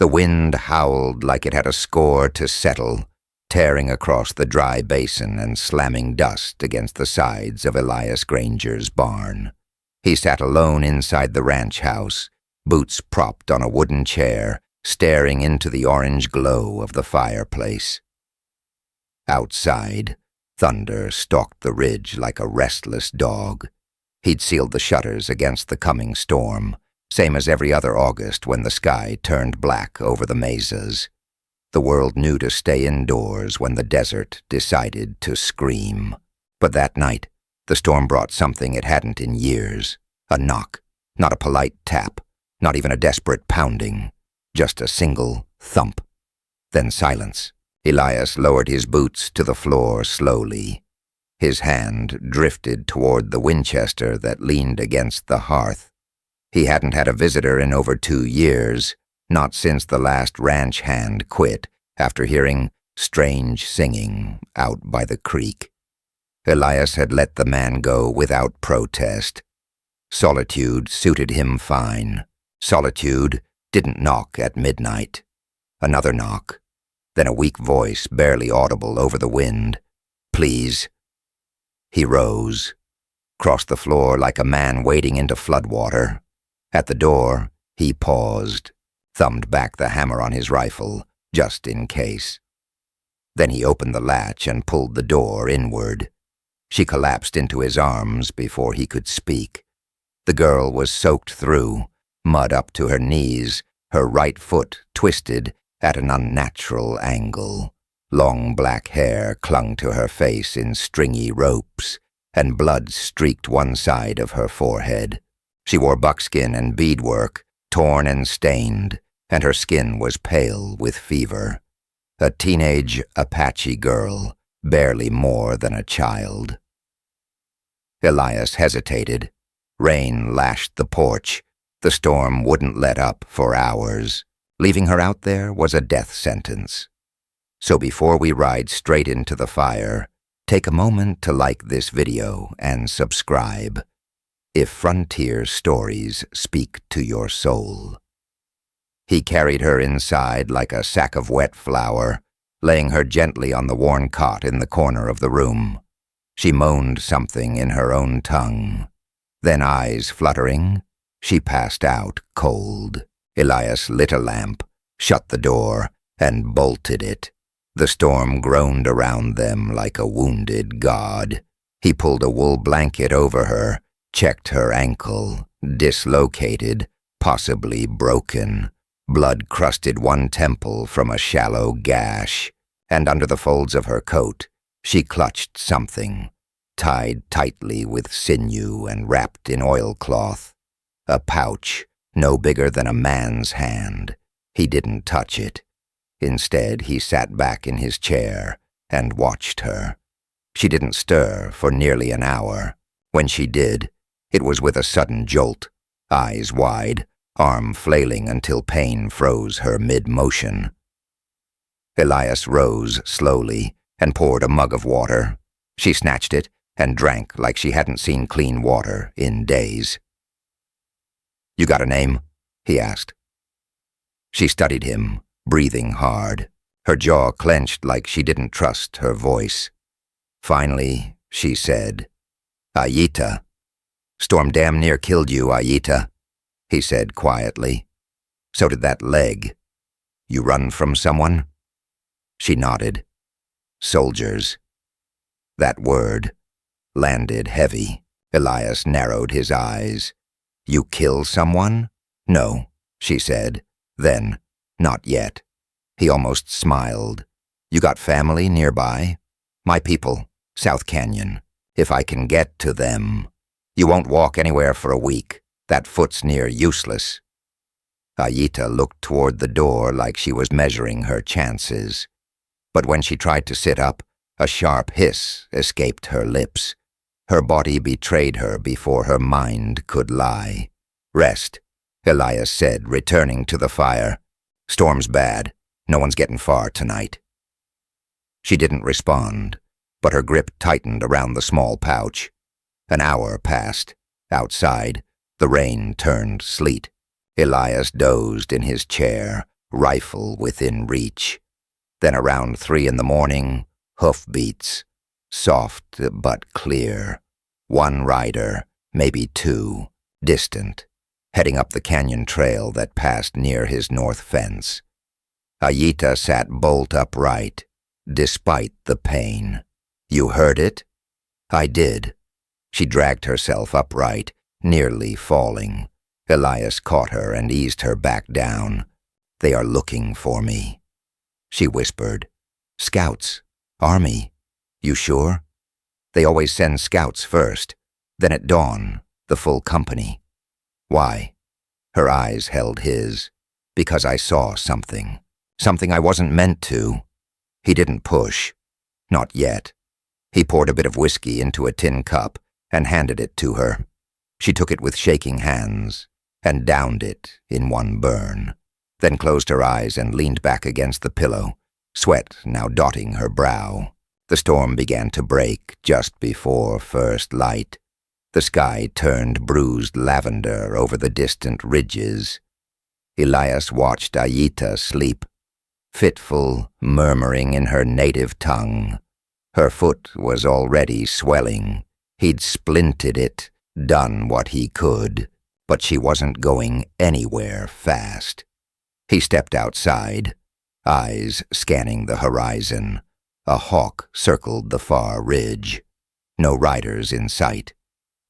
The wind howled like it had a score to settle, tearing across the dry basin and slamming dust against the sides of Elias Granger's barn. He sat alone inside the ranch house, boots propped on a wooden chair, staring into the orange glow of the fireplace. Outside, thunder stalked the ridge like a restless dog. He'd sealed the shutters against the coming storm, same as every other August when the sky turned black over the mesas. The world knew to stay indoors when the desert decided to scream. But that night, the storm brought something it hadn't in years. A knock, not a polite tap, not even a desperate pounding, just a single thump. Then silence. Elias lowered his boots to the floor slowly. His hand drifted toward the Winchester that leaned against the hearth. He hadn't had a visitor in over 2 years, not since the last ranch hand quit after hearing strange singing out by the creek. Elias had let the man go without protest. Solitude suited him fine. Solitude didn't knock at midnight. Another knock. Then a weak voice, barely audible over the wind. "Please." He rose, crossed the floor like a man wading into floodwater. At the door, he paused, thumbed back the hammer on his rifle, just in case. Then he opened the latch and pulled the door inward. She collapsed into his arms before he could speak. The girl was soaked through, mud up to her knees, her right foot twisted at an unnatural angle. Long black hair clung to her face in stringy ropes, and blood streaked one side of her forehead. She wore buckskin and beadwork, torn and stained, and her skin was pale with fever. A teenage Apache girl, barely more than a child. Elias hesitated. Rain lashed the porch. The storm wouldn't let up for hours. Leaving her out there was a death sentence. So before we ride straight into the fire, take a moment to like this video and subscribe. If frontier stories speak to your soul. He carried her inside like a sack of wet flour, laying her gently on the worn cot in the corner of the room. She moaned something in her own tongue. Then, eyes fluttering, she passed out cold. Elias lit a lamp, shut the door, and bolted it. The storm groaned around them like a wounded god. He pulled a wool blanket over her, checked her ankle, dislocated, possibly broken. Blood crusted one temple from a shallow gash, and under the folds of her coat, she clutched something, tied tightly with sinew and wrapped in oilcloth. A pouch, no bigger than a man's hand. He didn't touch it. Instead, he sat back in his chair and watched her. She didn't stir for nearly an hour. When she did, it was with a sudden jolt, eyes wide, arm flailing until pain froze her mid-motion. Elias rose slowly and poured a mug of water. She snatched it and drank like she hadn't seen clean water in days. "You got a name?" he asked. She studied him, breathing hard. Her jaw clenched like she didn't trust her voice. Finally, she said, "Ayita. Storm damn near killed you, Ayita," he said quietly. "So did that leg. You run from someone?" She nodded. "Soldiers." That word landed heavy. Elias narrowed his eyes. "You kill someone?" "No," she said. Then, "Not yet." He almost smiled. "You got family nearby?" "My people, South Canyon. If I can get to them." "You won't walk anywhere for a week. That foot's near useless." Ayita looked toward the door like she was measuring her chances. But when she tried to sit up, a sharp hiss escaped her lips. Her body betrayed her before her mind could lie. "Rest," Elias said, returning to the fire. "Storm's bad. No one's getting far tonight." She didn't respond, but her grip tightened around the small pouch. An hour passed. Outside, the rain turned sleet. Elias dozed in his chair, rifle within reach. Then around 3 in the morning, hoofbeats, soft but clear. One rider, maybe 2, distant, heading up the canyon trail that passed near his north fence. Ayita sat bolt upright, despite the pain. "You heard it?" "I did." She dragged herself upright, nearly falling. Elias caught her and eased her back down. "They are looking for me," she whispered. "Scouts. Army. You sure?" "They always send scouts first. Then at dawn, the full company." "Why?" Her eyes held his. "Because I saw something. Something I wasn't meant to." He didn't push. Not yet. He poured a bit of whiskey into a tin cup and handed it to her. She took it with shaking hands and downed it in one burn, then closed her eyes and leaned back against the pillow, sweat now dotting her brow. The storm began to break just before first light. The sky turned bruised lavender over the distant ridges. Elias watched Ayita sleep, fitful, murmuring in her native tongue. Her foot was already swelling. He'd splinted it, done what he could, but she wasn't going anywhere fast. He stepped outside, eyes scanning the horizon. A hawk circled the far ridge. No riders in sight.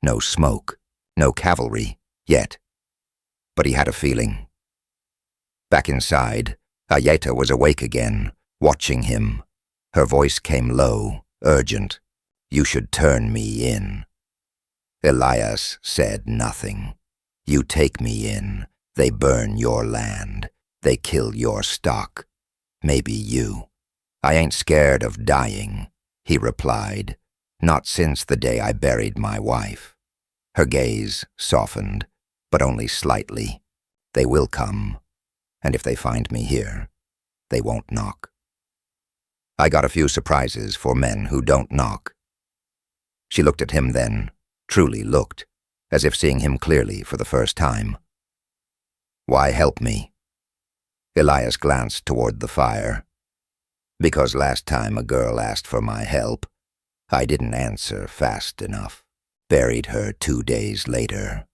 No smoke. No cavalry, yet. But he had a feeling. Back inside, Ayita was awake again, watching him. Her voice came low, urgent. "You should turn me in." Elias said nothing. "You take me in. They burn your land. They kill your stock. Maybe you." "I ain't scared of dying," he replied. "Not since the day I buried my wife." Her gaze softened, but only slightly. "They will come, and if they find me here, they won't knock. I got a few surprises for men who don't knock." She looked at him then, truly looked, as if seeing him clearly for the first time. "Why help me?" Elias glanced toward the fire. "Because last time a girl asked for my help, I didn't answer fast enough. Buried her 2 days later."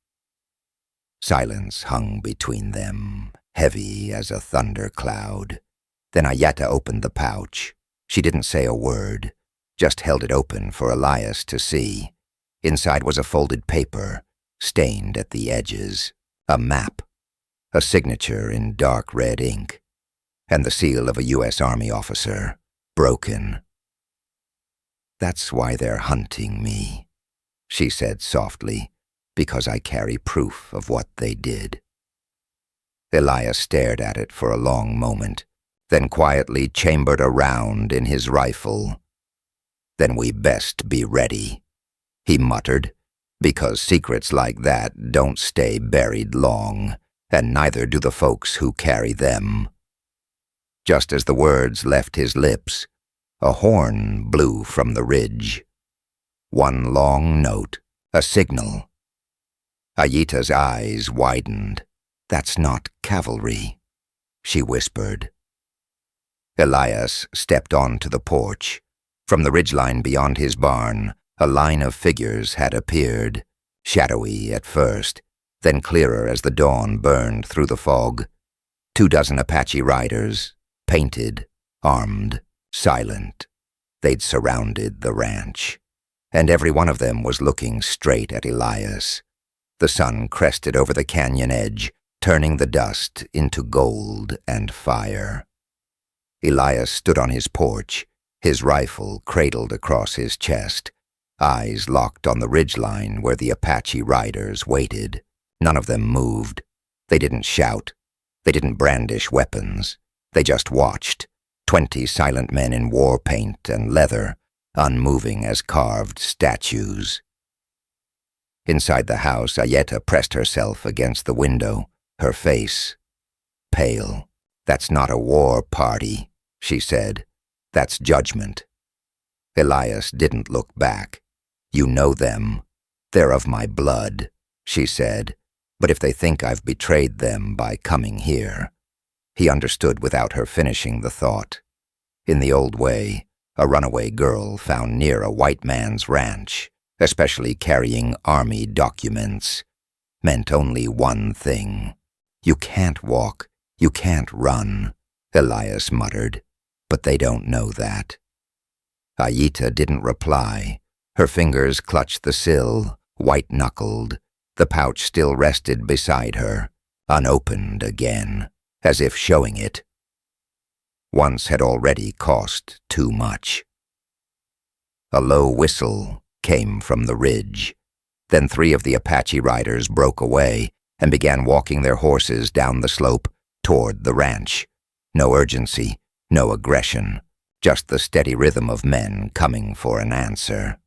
Silence hung between them, heavy as a thundercloud. Then Ayita opened the pouch. She didn't say a word, just held it open for Elias to see. Inside was a folded paper, stained at the edges, a map, a signature in dark red ink, and the seal of a U.S. Army officer, broken. "That's why they're hunting me," she said softly, "because I carry proof of what they did." Elias stared at it for a long moment, then quietly chambered a round in his rifle. "Then we best be ready," he muttered, "because secrets like that don't stay buried long, and neither do the folks who carry them." Just as the words left his lips, a horn blew from the ridge. One long note, a signal. Ayita's eyes widened. "That's not cavalry," she whispered. Elias stepped onto the porch. From the ridgeline beyond his barn, a line of figures had appeared, shadowy at first, then clearer as the dawn burned through the fog. 24 Apache riders, painted, armed, silent. They'd surrounded the ranch, and every one of them was looking straight at Elias. The sun crested over the canyon edge, turning the dust into gold and fire. Elias stood on his porch, his rifle cradled across his chest, eyes locked on the ridgeline where the Apache riders waited. None of them moved. They didn't shout. They didn't brandish weapons. They just watched. 20 silent men in war paint and leather, unmoving as carved statues. Inside the house, Ayita pressed herself against the window, her face pale. "That's not a war party," she said. "That's judgment." Elias didn't look back. "You know them. They're of my blood," she said. "But if they think I've betrayed them by coming here, He understood without her finishing the thought. In the old way, a runaway girl found near a white man's ranch, especially carrying army documents, meant only one thing. "You can't walk, you can't run," Elias muttered, "but they don't know that." Aita didn't reply. Her fingers clutched the sill, white-knuckled. The pouch still rested beside her, unopened again, as if showing it. Once had already cost too much. A low whistle came from the ridge. Then 3 of the Apache riders broke away and began walking their horses down the slope toward the ranch. No urgency, no aggression, just the steady rhythm of men coming for an answer.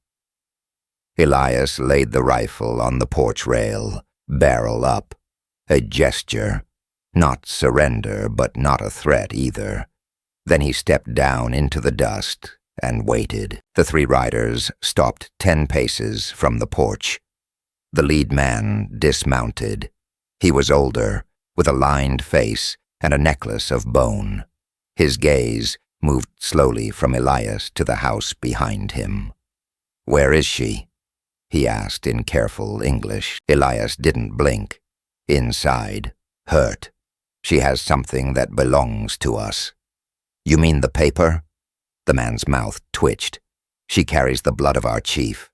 Elias laid the rifle on the porch rail, barrel up. A gesture. Not surrender, but not a threat either. Then he stepped down into the dust and waited. The 3 riders stopped 10 paces from the porch. The lead man dismounted. He was older, with a lined face and a necklace of bone. His gaze moved slowly from Elias to the house behind him. "Where is she?" he asked in careful English. Elias didn't blink. "Inside, hurt. She has something that belongs to us." "You mean the paper?" The man's mouth twitched. "She carries the blood of our chief,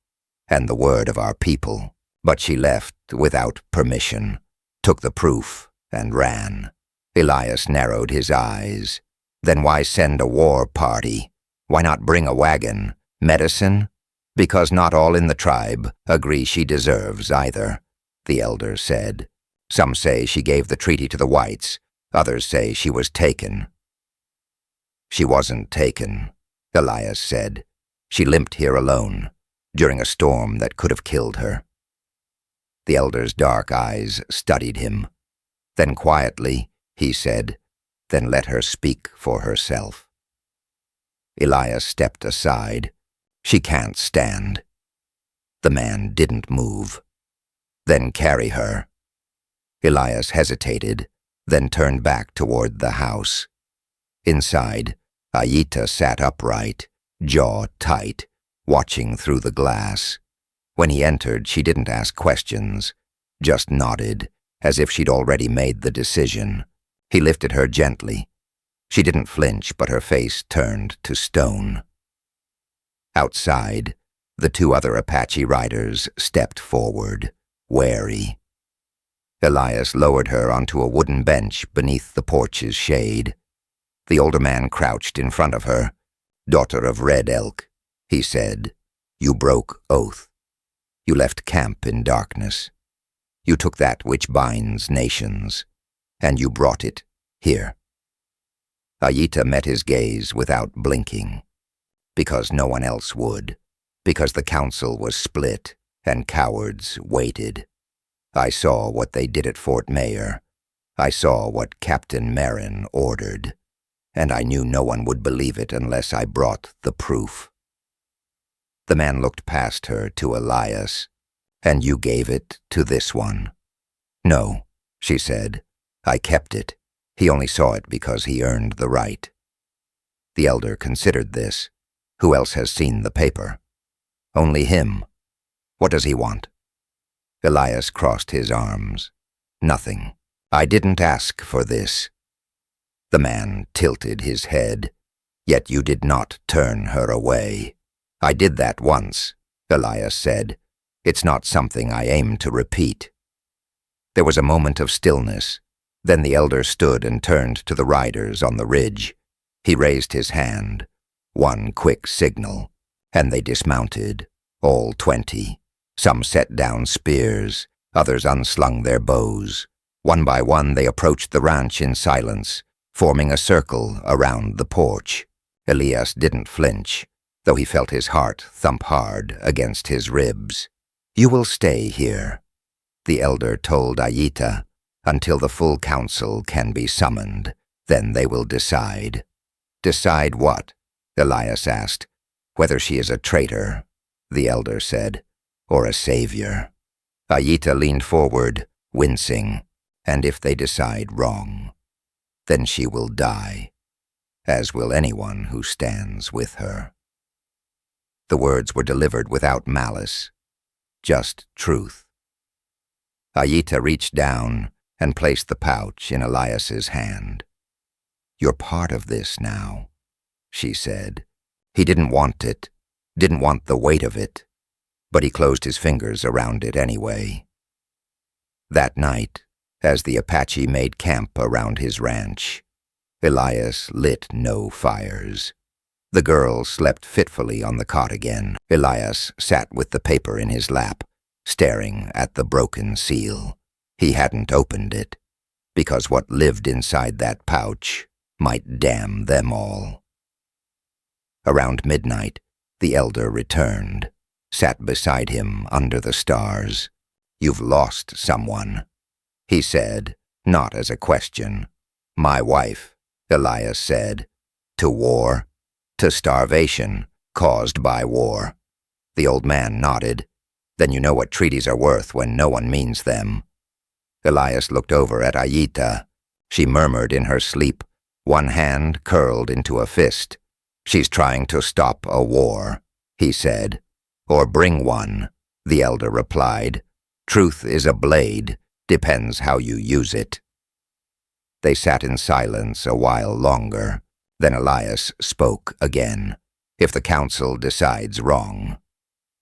and the word of our people. But she left without permission, took the proof, and ran." Elias narrowed his eyes. "Then why send a war party? Why not bring a wagon? Medicine? Because not all in the tribe agree she deserves either," the elder said. "Some say she gave the treaty to the whites. Others say she was taken." "She wasn't taken," Elias said. "She limped here alone, during a storm that could have killed her." The elder's dark eyes studied him. Then quietly, he said, "Then let her speak for herself." Elias stepped aside. "She can't stand." The man didn't move. "Then carry her." Elias hesitated, then turned back toward the house. Inside, Aita sat upright, jaw tight, watching through the glass. When he entered, she didn't ask questions, just nodded, as if she'd already made the decision. He lifted her gently. She didn't flinch, but her face turned to stone. Outside, the 2 other Apache riders stepped forward, wary. Elias lowered her onto a wooden bench beneath the porch's shade. The older man crouched in front of her. "Daughter of Red Elk," he said, "you broke oath. You left camp in darkness. You took that which binds nations, and you brought it here." Aita met his gaze without blinking. Because no one else would. Because the council was split, and cowards waited. "I saw what they did at Fort Mayor. I saw what Captain Marin ordered. And I knew no one would believe it unless I brought the proof." The man looked past her to Elias. "And you gave it to this one?" "No," she said. "I kept it. He only saw it because he earned the right." The elder considered this. "Who else has seen the paper?" "Only him." "What does he want?" Elias crossed his arms. "Nothing. I didn't ask for this." The man tilted his head. "Yet you did not turn her away." "I did that once," Elias said. "It's not something I aim to repeat." There was a moment of stillness. Then the elder stood and turned to the riders on the ridge. He raised his hand. One quick signal, and they dismounted, all 20. Some set down spears, others unslung their bows. One by one they approached the ranch in silence, forming a circle around the porch. Elias didn't flinch, though he felt his heart thump hard against his ribs. "You will stay here," the elder told Aita, "until the full council can be summoned. Then they will decide." "Decide what?" Elias asked. "Whether she is a traitor," the elder said, "or a savior." Aita leaned forward, wincing. "And if they decide wrong?" then she will die, as will anyone who stands with her." The words were delivered without malice, just truth. Aita reached down and placed the pouch in Elias's hand. "You're part of this now," she said. He didn't want it, didn't want the weight of it, but he closed his fingers around it anyway. That night, as the Apache made camp around his ranch, Elias lit no fires. The girl slept fitfully on the cot again. Elias sat with the paper in his lap, staring at the broken seal. He hadn't opened it, because what lived inside that pouch might damn them all. Around midnight, the elder returned, sat beside him under the stars. "You've lost someone," he said, not as a question. "My wife," Elias said. "To war? To starvation caused by war." The old man nodded. "Then you know what treaties are worth when no one means them." Elias looked over at Aita. She murmured in her sleep, one hand curled into a fist. "She's trying to stop a war," he said. "Or bring one," the elder replied. "Truth is a blade, depends how you use it." They sat in silence a while longer. Then Elias spoke again. "If the council decides wrong,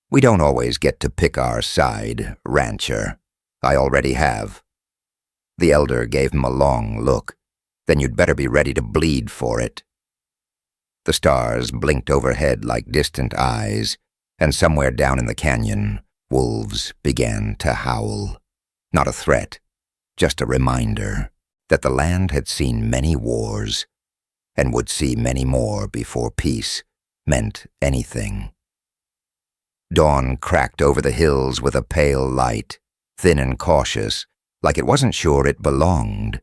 we don't always get to pick our side, rancher. I already have." The elder gave him a long look. "Then you'd better be ready to bleed for it." The stars blinked overhead like distant eyes, and somewhere down in the canyon, wolves began to howl. Not a threat, just a reminder that the land had seen many wars, and would see many more before peace meant anything. Dawn cracked over the hills with a pale light, thin and cautious, like it wasn't sure it belonged.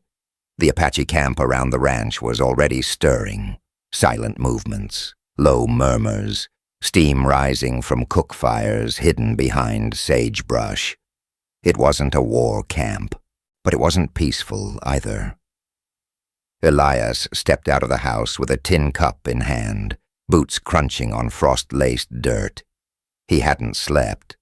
The Apache camp around the ranch was already stirring. Silent movements, low murmurs, steam rising from cook fires hidden behind sagebrush. It wasn't a war camp, but it wasn't peaceful either. Elias stepped out of the house with a tin cup in hand, boots crunching on frost-laced dirt. He hadn't slept.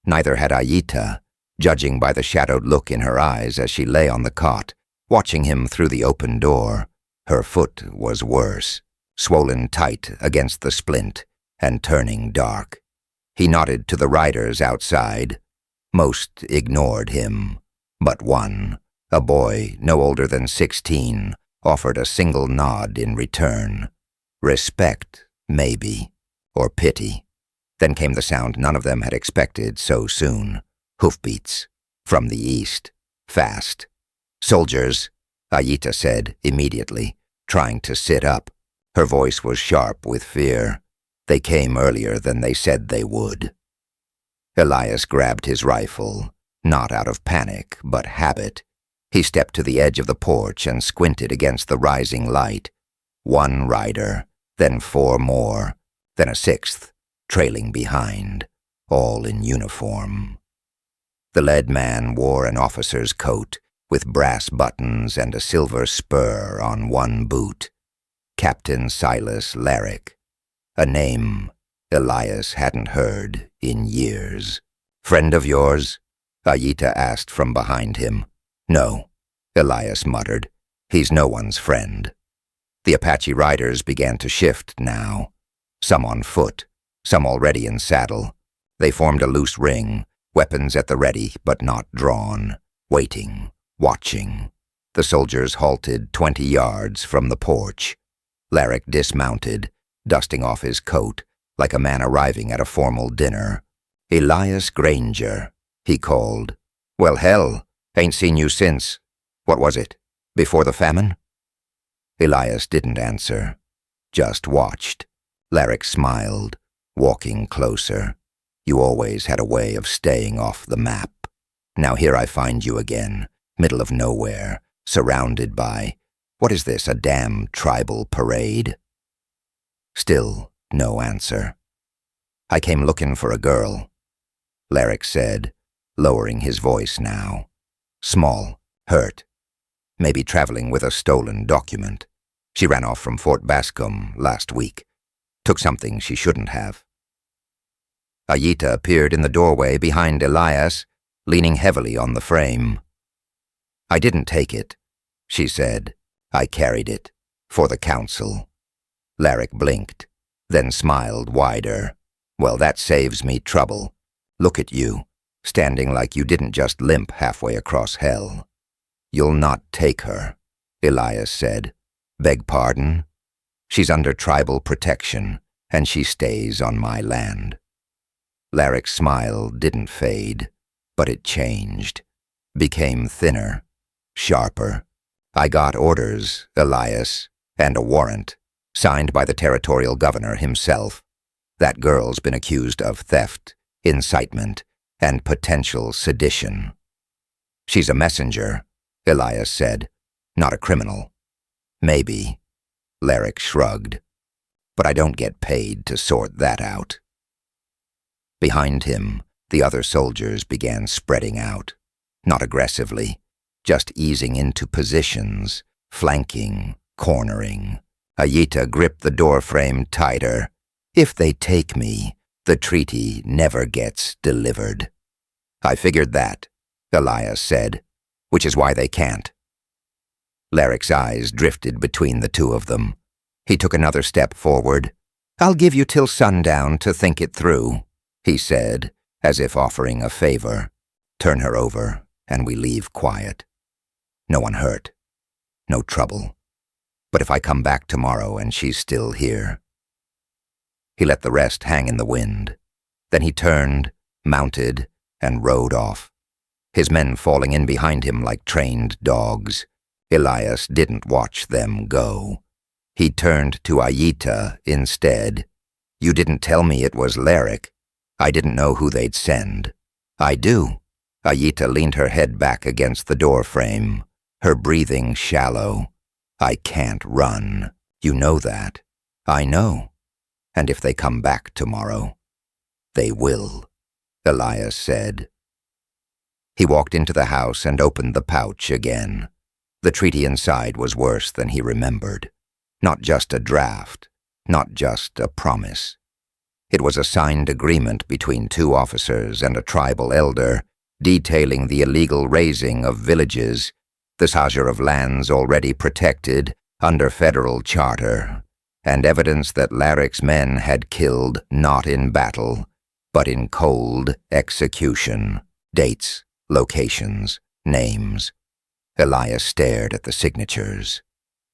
Neither had Aita, judging by the shadowed look in her eyes as she lay on the cot, watching him through the open door. Her foot was worse, swollen tight against the splint and turning dark. He nodded to the riders outside. Most ignored him, but one, a boy no older than 16, offered a single nod in return. Respect, maybe, or pity. Then came the sound none of them had expected so soon. Hoofbeats. From the east. Fast. "Soldiers," Aita said immediately, trying to sit up. Her voice was sharp with fear. "They came earlier than they said they would." Elias grabbed his rifle, not out of panic, but habit. He stepped to the edge of the porch and squinted against the rising light. One rider, then 4 more, then a 6th, trailing behind, all in uniform. The lead man wore an officer's coat, with brass buttons and a silver spur on one boot. Captain Silas Larrick, a name Elias hadn't heard in years. "Friend of yours?" Aita asked from behind him. "No," Elias muttered. "He's no one's friend." The Apache riders began to shift now, some on foot, some already in saddle. They formed a loose ring, weapons at the ready but not drawn, waiting, watching. The soldiers halted 20 yards from the porch. Larrick dismounted, dusting off his coat, like a man arriving at a formal dinner. "Elias Granger," he called. "Well, hell, ain't seen you since. What was it, before the famine?" Elias didn't answer, just watched. Larrick smiled, walking closer. "You always had a way of staying off the map. Now here I find you again, middle of nowhere, surrounded by, what is this, a damn tribal parade?" Still no answer. "I came looking for a girl," Larrick said, lowering his voice now. "Small, hurt. Maybe traveling with a stolen document. She ran off from Fort Bascom last week. Took something she shouldn't have. Ayita appeared in the doorway behind Elias, leaning heavily on the frame. "I didn't take it," she said. "I carried it. For the council." Larrick blinked, then smiled wider. "Well, that saves me trouble. Look at you, standing like you didn't just limp halfway across hell." "You'll not take her," Elias said. "Beg pardon?" "She's under tribal protection, and she stays on my land." Larrick's smile didn't fade, but it changed. Became thinner, sharper. "I got orders, Elias, and a warrant, signed by the territorial governor himself. That girl's been accused of theft, incitement, and potential sedition." "She's a messenger," Elias said, "not a criminal." "Maybe," Larrick shrugged, "but I don't get paid to sort that out." Behind him, the other soldiers began spreading out, not aggressively, just easing into positions, flanking, cornering. Ayita gripped the doorframe tighter. "If they take me, the treaty never gets delivered." "I figured that," Elias said, "which is why they can't." Larrick's eyes drifted between the two of them. He took another step forward. "I'll give you till sundown to think it through," he said, as if offering a favor. "Turn her over, and we leave quiet. No one hurt. No trouble. But if I come back tomorrow and she's still here..." He let the rest hang in the wind. Then he turned, mounted, and rode off, his men falling in behind him like trained dogs. Elias didn't watch them go. He turned to Ayita instead. "You didn't tell me it was Larrick. I didn't know who they'd send." "I do." Ayita leaned her head back against the doorframe, her breathing shallow. "I can't run. You know that." "I know. And if they come back tomorrow..." "They will," Elias said. He walked into the house and opened the pouch again. The treaty inside was worse than he remembered. Not just a draft, not just a promise. It was a signed agreement between two officers and a tribal elder, detailing the illegal razing of villages, the seizure of lands already protected under federal charter, and evidence that Larrick's men had killed not in battle, but in cold execution. Dates, locations, names. Elias stared at the signatures,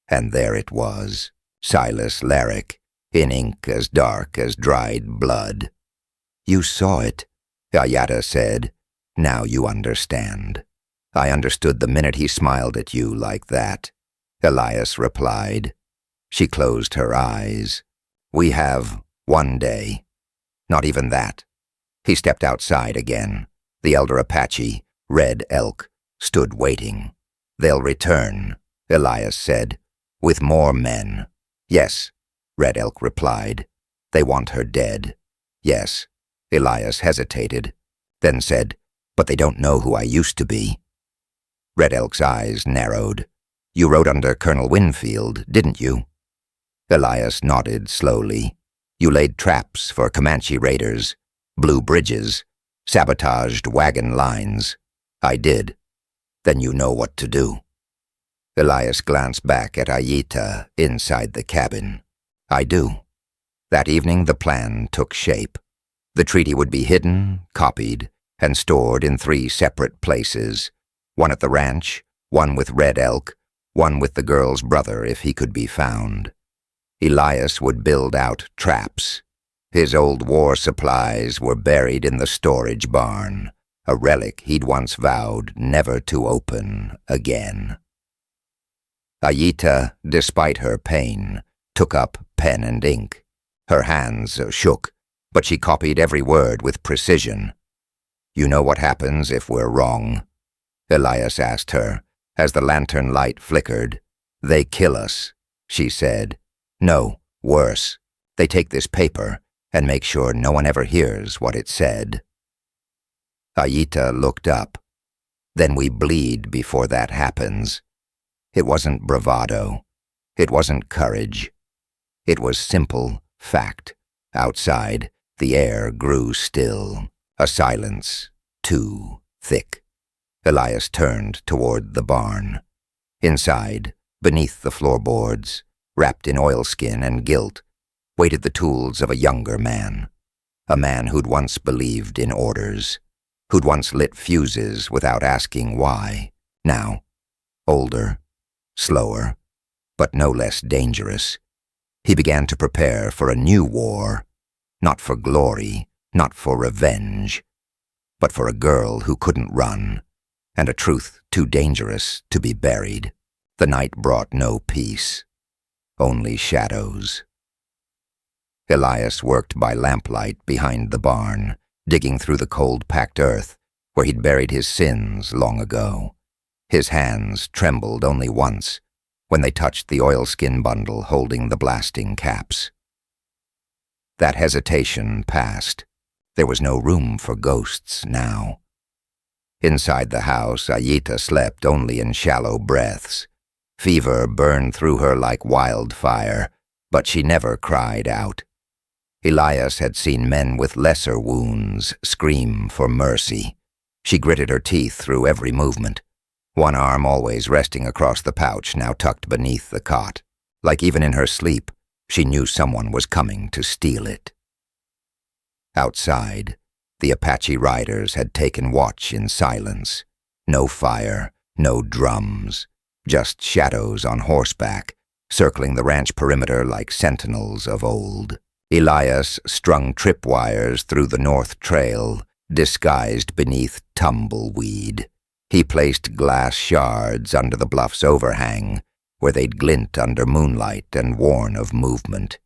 and there it was, Silas Larrick, in ink as dark as dried blood. "You saw it," Ayita said. "Now you understand." "I understood the minute he smiled at you like that," Elias replied. She closed her eyes. "We have one day." "Not even that." He stepped outside again. The elder Apache, Red Elk, stood waiting. "They'll return," Elias said, "with more men." "Yes," Red Elk replied. "They want her dead." "Yes." Elias hesitated, then said, "But they don't know who I used to be." Red Elk's eyes narrowed. "You rode under Colonel Winfield, didn't you?" Elias nodded slowly. "You laid traps for Comanche raiders, blew bridges, sabotaged wagon lines." "I did." "Then you know what to do." Elias glanced back at Ayita inside the cabin. "I do." That evening the plan took shape. The treaty would be hidden, copied, and stored in 3 separate places. One at the ranch, one with Red Elk, one with the girl's brother if he could be found. Elias would build out traps. His old war supplies were buried in the storage barn, a relic he'd once vowed never to open again. Ayita, despite her pain, took up pen and ink. Her hands shook, but she copied every word with precision. "You know what happens if we're wrong?" Elias asked her, as the lantern light flickered. "They kill us," she said. "No, worse. They take this paper and make sure no one ever hears what it said." Ayita looked up. "Then we bleed before that happens." It wasn't bravado. It wasn't courage. It was simple fact. Outside, the air grew still, a silence too thick. Elias turned toward the barn. Inside, beneath the floorboards, wrapped in oilskin and gilt, waited the tools of a younger man. A man who'd once believed in orders, who'd once lit fuses without asking why. Now, older, slower, but no less dangerous, he began to prepare for a new war, not for glory, not for revenge, but for a girl who couldn't run, and a truth too dangerous to be buried. The night brought no peace, only shadows. Elias worked by lamplight behind the barn, digging through the cold, packed earth where he'd buried his sins long ago. His hands trembled only once, when they touched the oilskin bundle holding the blasting caps. That hesitation passed. There was no room for ghosts now. Inside the house, Ayita slept only in shallow breaths. Fever burned through her like wildfire, but she never cried out. Elias had seen men with lesser wounds scream for mercy. She gritted her teeth through every movement, one arm always resting across the pouch now tucked beneath the cot. Like even in her sleep, she knew someone was coming to steal it. Outside, the Apache riders had taken watch in silence. No fire, no drums, just shadows on horseback, circling the ranch perimeter like sentinels of old. Elias strung tripwires through the north trail, disguised beneath tumbleweed. He placed glass shards under the bluff's overhang, where they'd glint under moonlight and warn of movement.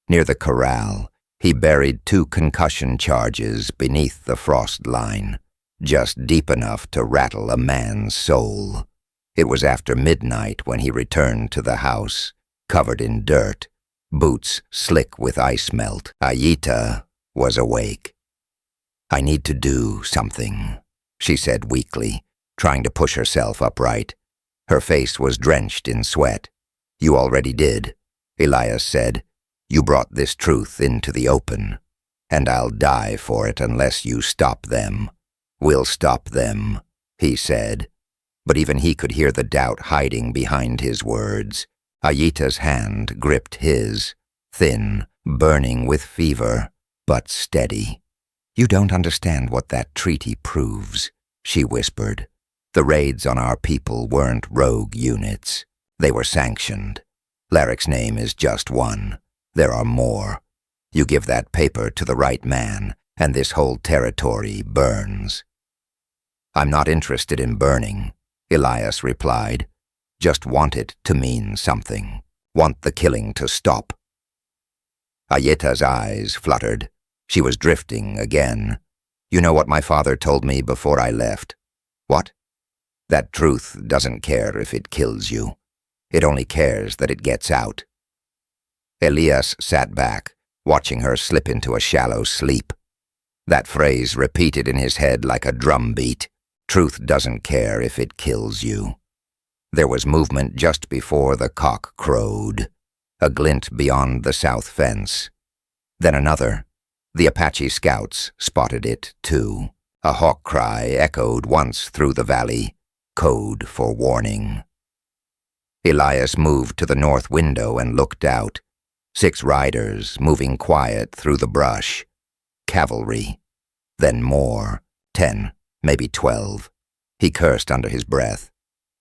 Near the corral, he buried 2 concussion charges beneath the frost line, just deep enough to rattle a man's soul. It was after midnight when he returned to the house, covered in dirt, boots slick with ice melt. Ayita was awake. "I need to do something," she said weakly, trying to push herself upright. Her face was drenched in sweat. "You already did," Elias said. "You brought this truth into the open, and I'll die for it unless you stop them." "We'll stop them," he said. But even he could hear the doubt hiding behind his words. Ayita's hand gripped his, thin, burning with fever, but steady. "You don't understand what that treaty proves," she whispered. "The raids on our people weren't rogue units. They were sanctioned. Larrick's name is just one. There are more. You give that paper to the right man, and this whole territory burns." "I'm not interested in burning," Elias replied. "Just want it to mean something. Want the killing to stop." Ayita's eyes fluttered. She was drifting again. "You know what my father told me before I left?" "What?" "That truth doesn't care if it kills you. It only cares that it gets out." Elias sat back, watching her slip into a shallow sleep. That phrase repeated in his head like a drumbeat. Truth doesn't care if it kills you. There was movement just before the cock crowed, a glint beyond the south fence. Then another. The Apache scouts spotted it, too. A hawk cry echoed once through the valley, code for warning. Elias moved to the north window and looked out. 6 riders moving quiet through the brush. Cavalry. Then more. 10, maybe 12. He cursed under his breath.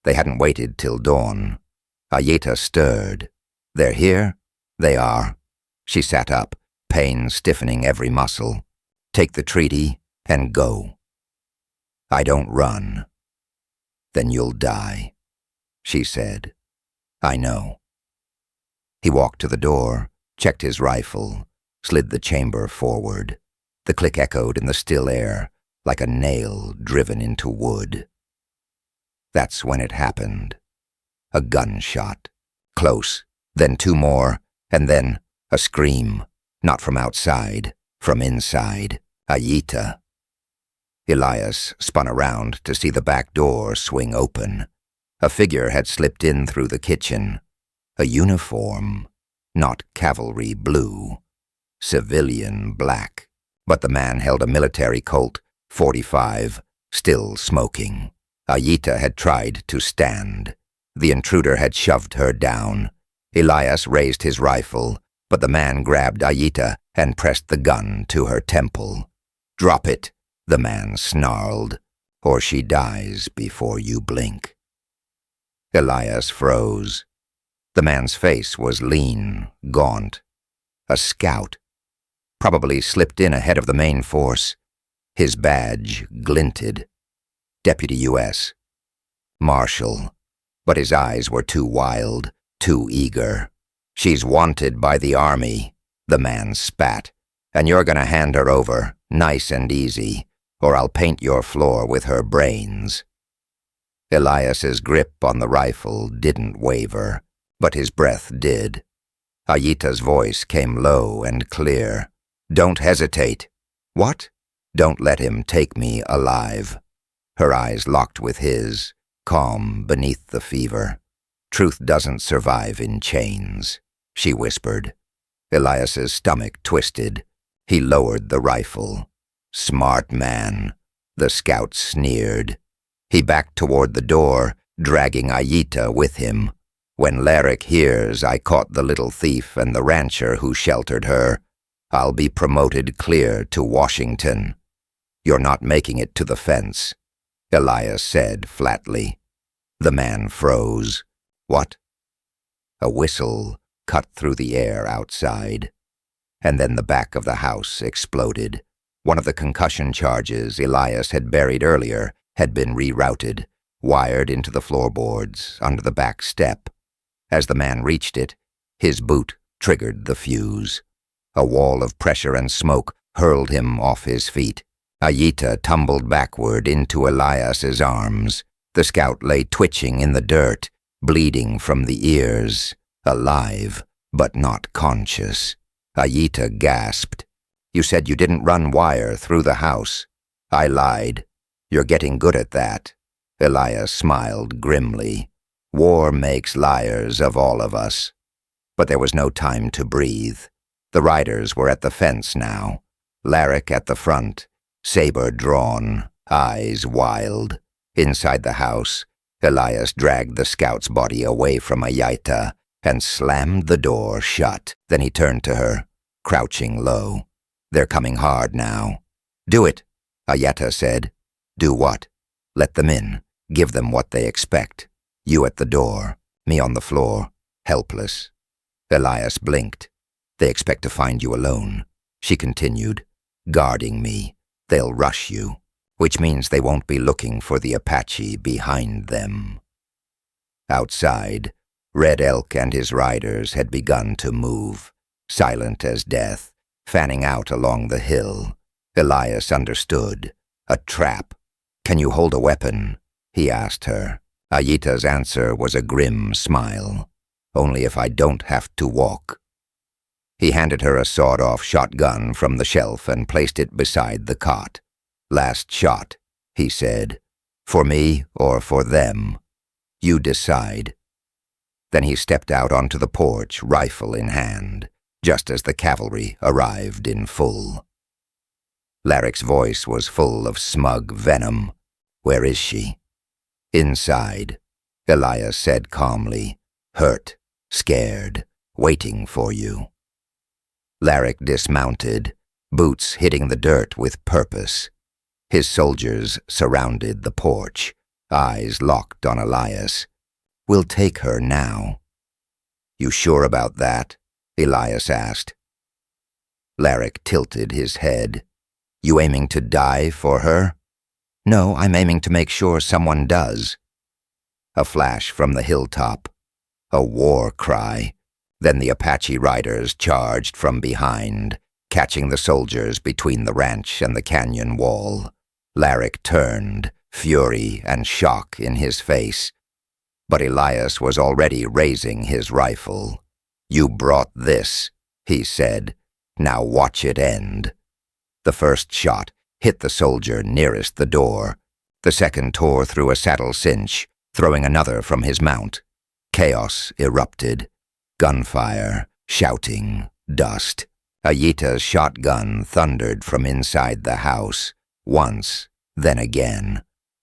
They hadn't waited till dawn. Ayita stirred. "They're here?" "They are." She sat up, pain stiffening every muscle. "Take the treaty and go." "I don't run." "Then you'll die," she said. "I know." He walked to the door, checked his rifle, slid the chamber forward. The click echoed in the still air, like a nail driven into wood. That's when it happened. A gunshot. Close, then 2 more, and then a scream. Not from outside, from inside. Ayita. Elias spun around to see the back door swing open. A figure had slipped in through the kitchen. A uniform, not cavalry blue, civilian black. But the man held a military Colt, .45, still smoking. Ayita had tried to stand. The intruder had shoved her down. Elias raised his rifle, but the man grabbed Ayita and pressed the gun to her temple. "Drop it," the man snarled, "or she dies before you blink." Elias froze. The man's face was lean, gaunt. A scout. Probably slipped in ahead of the main force. His badge glinted. Deputy U.S. Marshal. But his eyes were too wild, too eager. "She's wanted by the army," the man spat. "And you're gonna hand her over, nice and easy, or I'll paint your floor with her brains." Elias's grip on the rifle didn't waver, but his breath did. Ayita's voice came low and clear. "Don't hesitate." "What?" "Don't let him take me alive." Her eyes locked with his, calm beneath the fever. "Truth doesn't survive in chains," she whispered. Elias's stomach twisted. He lowered the rifle. "Smart man," the scout sneered. He backed toward the door, dragging Ayita with him. "When Larrick hears I caught the little thief and the rancher who sheltered her, I'll be promoted clear to Washington." "You're not making it to the fence," Elias said flatly. The man froze. "What?" A whistle cut through the air outside, and then the back of the house exploded. One of the concussion charges Elias had buried earlier had been rerouted, wired into the floorboards under the back step. As the man reached it, his boot triggered the fuse. A wall of pressure and smoke hurled him off his feet. Ayita tumbled backward into Elias's arms. The scout lay twitching in the dirt, bleeding from the ears, alive, but not conscious. Ayita gasped. "You said you didn't run wire through the house." "I lied. You're getting good at that." Elias smiled grimly. "War makes liars of all of us." But there was no time to breathe. The riders were at the fence now. Larrick at the front, saber drawn, eyes wild. Inside the house, Elias dragged the scout's body away from Ayita and slammed the door shut. Then he turned to her, crouching low. "They're coming hard now." "Do it," Ayita said. "Do what?" "Let them in. Give them what they expect. You at the door, me on the floor, helpless." Elias blinked. "They expect to find you alone," she continued, "guarding me. They'll rush you, which means they won't be looking for the Apache behind them." Outside, Red Elk and his riders had begun to move, silent as death, fanning out along the hill. Elias understood. A trap. "Can you hold a weapon?" he asked her. Ayita's answer was a grim smile. "Only if I don't have to walk." He handed her a sawed-off shotgun from the shelf and placed it beside the cot. "Last shot," he said. "For me or for them? You decide." Then he stepped out onto the porch, rifle in hand, just as the cavalry arrived in full. Larrick's voice was full of smug venom. "Where is she?" "Inside," Elias said calmly. "Hurt, scared, waiting for you." Larrick dismounted, boots hitting the dirt with purpose. His soldiers surrounded the porch, eyes locked on Elias. "We'll take her now." "You sure about that?" Elias asked. Larrick tilted his head. "You aiming to die for her?" "No, I'm aiming to make sure someone does." A flash from the hilltop. A war cry. Then the Apache riders charged from behind, catching the soldiers between the ranch and the canyon wall. Larrick turned, fury and shock in his face. But Elias was already raising his rifle. "You brought this," he said. "Now watch it end." The first shot hit the soldier nearest the door. The second tore through a saddle cinch, throwing another from his mount. Chaos erupted. Gunfire, shouting, dust. Ayita's shotgun thundered from inside the house, once, then again.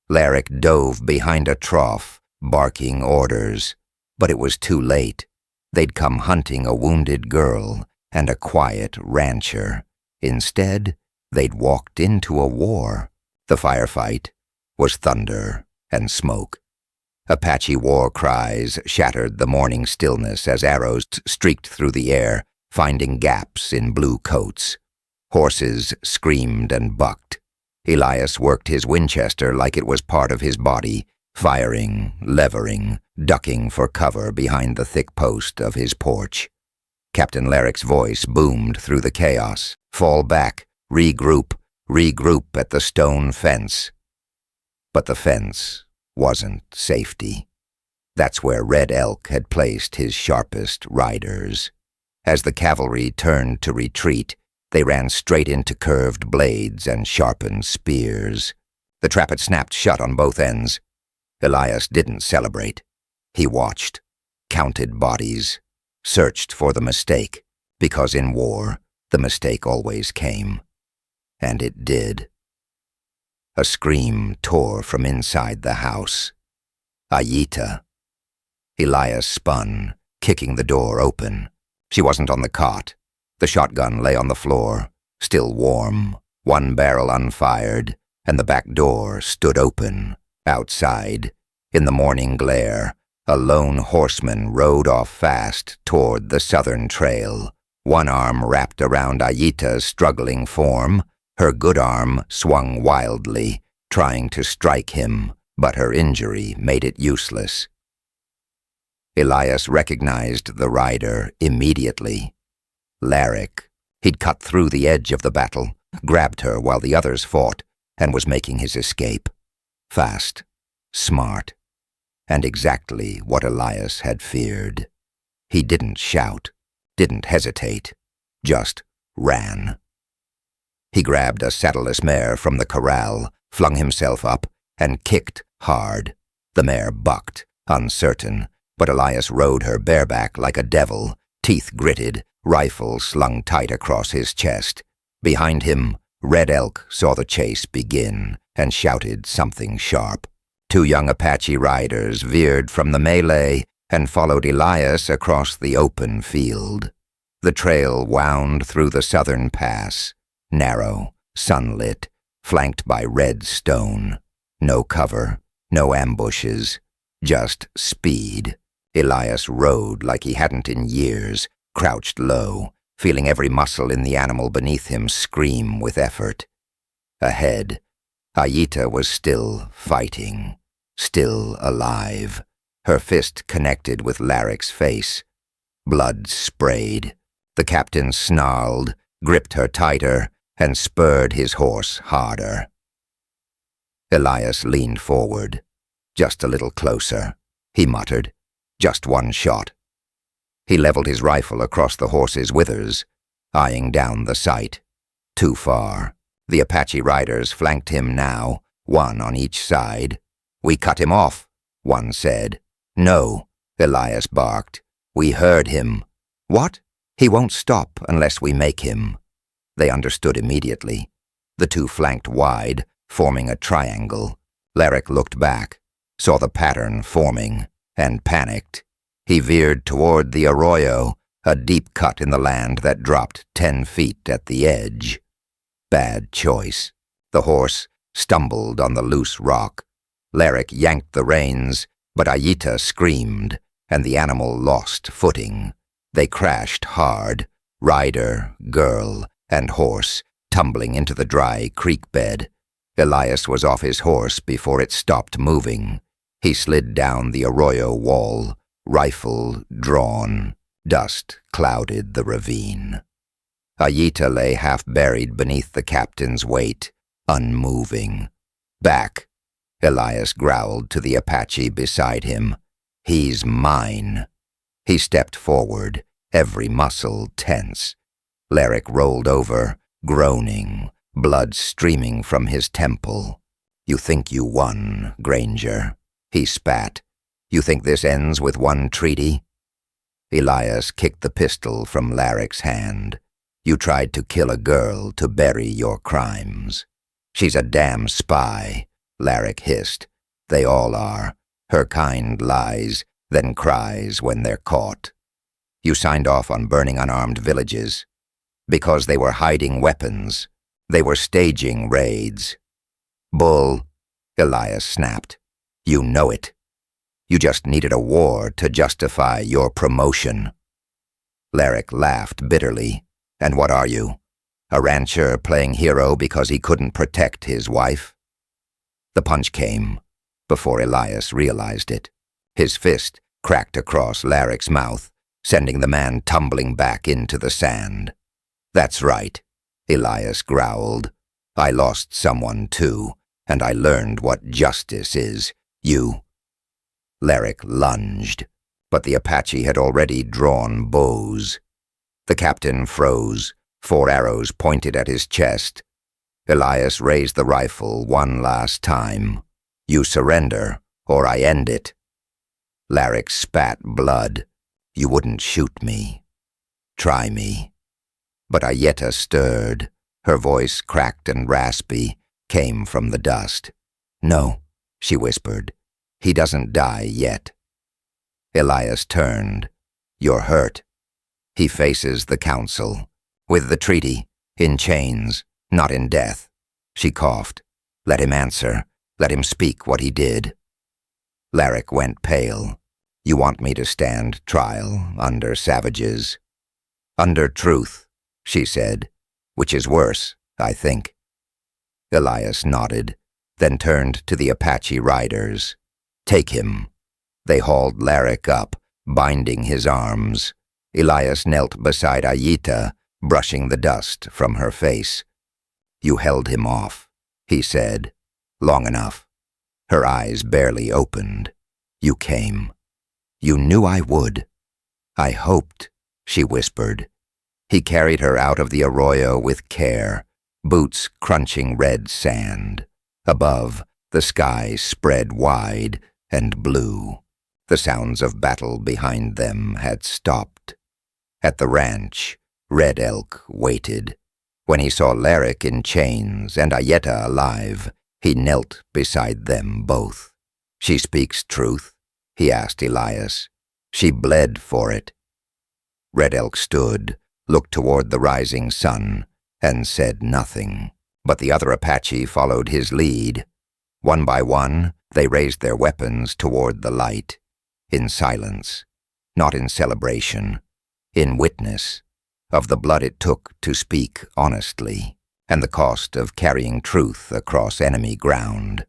Larrick dove behind a trough, barking orders. But it was too late. They'd come hunting a wounded girl and a quiet rancher. Instead, they'd walked into a war. The firefight was thunder and smoke. Apache war cries shattered the morning stillness as arrows streaked through the air, finding gaps in blue coats. Horses screamed and bucked. Elias worked his Winchester like it was part of his body, firing, levering, ducking for cover behind the thick post of his porch. Captain Larrick's voice boomed through the chaos. Fall back, regroup, regroup at the stone fence. But the fence wasn't safety. That's where Red Elk had placed his sharpest riders. As the cavalry turned to retreat, they ran straight into curved blades and sharpened spears. The trap had snapped shut on both ends. Elias didn't celebrate. He watched, counted bodies, searched for the mistake, because in war, the mistake always came. And it did. A scream tore from inside the house. Ayita. Elias spun, kicking the door open. She wasn't on the cot. The shotgun lay on the floor, still warm, one barrel unfired, and the back door stood open. Outside, in the morning glare, a lone horseman rode off fast toward the southern trail. One arm wrapped around Ayita's struggling form. Her good arm swung wildly, trying to strike him, but her injury made it useless. Elias recognized the rider immediately. Larrick. He'd cut through the edge of the battle, grabbed her while the others fought, and was making his escape. Fast, smart, and exactly what Elias had feared. He didn't shout, didn't hesitate, just ran. He grabbed a saddleless mare from the corral, flung himself up, and kicked hard. The mare bucked, uncertain, but Elias rode her bareback like a devil, teeth gritted, rifle slung tight across his chest. Behind him, Red Elk saw the chase begin and shouted something sharp. Two young Apache riders veered from the melee and followed Elias across the open field. The trail wound through the southern pass, narrow, sunlit, flanked by red stone. No cover, no ambushes, just speed. Elias rode like he hadn't in years, crouched low, feeling every muscle in the animal beneath him scream with effort. Ahead, Ayita was still fighting, still alive, her fist connected with Larrick's face. Blood sprayed. The captain snarled, gripped her tighter, and spurred his horse harder. Elias leaned forward. Just a little closer, he muttered. Just one shot. He leveled his rifle across the horse's withers, eyeing down the sight. Too far. The Apache riders flanked him now, one on each side. "We cut him off," one said. "No," Elias barked. "We heard him." "What?" "He won't stop unless we make him." They understood immediately. The two flanked wide, forming a triangle. Larrick looked back, saw the pattern forming, and panicked. He veered toward the arroyo, a deep cut in the land that dropped 10 feet at the edge. Bad choice. The horse stumbled on the loose rock. Larrick yanked the reins, but Ayita screamed, and the animal lost footing. They crashed hard, rider, girl, and horse, tumbling into the dry creek bed. Elias was off his horse before it stopped moving. He slid down the arroyo wall, rifle drawn. Dust clouded the ravine. Ayita lay half-buried beneath the captain's weight, unmoving. "Back," Elias growled to the Apache beside him. "He's mine." He stepped forward, every muscle tense. Larrick rolled over, groaning, blood streaming from his temple. "You think you won, Granger." He spat. You think this ends with one treaty? Elias kicked the pistol from Larrick's hand. You tried to kill a girl to bury your crimes. She's a damn spy, Larrick hissed. They all are. Her kind lies, then cries when they're caught. You signed off on burning unarmed villages. Because they were hiding weapons. They were staging raids. Bull, Elias snapped. You know it. You just needed a war to justify your promotion. Larrick laughed bitterly. And what are you? A rancher playing hero because he couldn't protect his wife? The punch came, before Elias realized it. His fist cracked across Larrick's mouth, sending the man tumbling back into the sand. That's right, Elias growled. I lost someone too, and I learned what justice is. You. Larrick lunged, but the Apache had already drawn bows. The captain froze, 4 arrows pointed at his chest. Elias raised the rifle one last time. You surrender, or I end it. Larrick spat blood. You wouldn't shoot me. Try me. But Ayeta stirred. Her voice, cracked and raspy, came from the dust. No, she whispered. He doesn't die yet. Elias turned. You're hurt. He faces the council. With the treaty, in chains, not in death. She coughed. Let him answer. Let him speak what he did. Larrick went pale. You want me to stand trial under savages? Under truth, she said, which is worse, I think. Elias nodded, then turned to the Apache riders. Take him. They hauled Larrick up, binding his arms. Elias knelt beside Ayeta, brushing the dust from her face. You held him off, he said. Long enough. Her eyes barely opened. You came. You knew I would. I hoped, she whispered. He carried her out of the arroyo with care, boots crunching red sand. Above, the sky spread wide and blue. The sounds of battle behind them had stopped. At the ranch, Red Elk waited. When he saw Larrick in chains and Ayeta alive, he knelt beside them both. She speaks truth, he asked Elias. She bled for it. Red Elk stood, looked toward the rising sun, and said nothing. But the other Apache followed his lead. One by one, they raised their weapons toward the light. In silence, not in celebration, in witness of the blood it took to speak honestly, and the cost of carrying truth across enemy ground.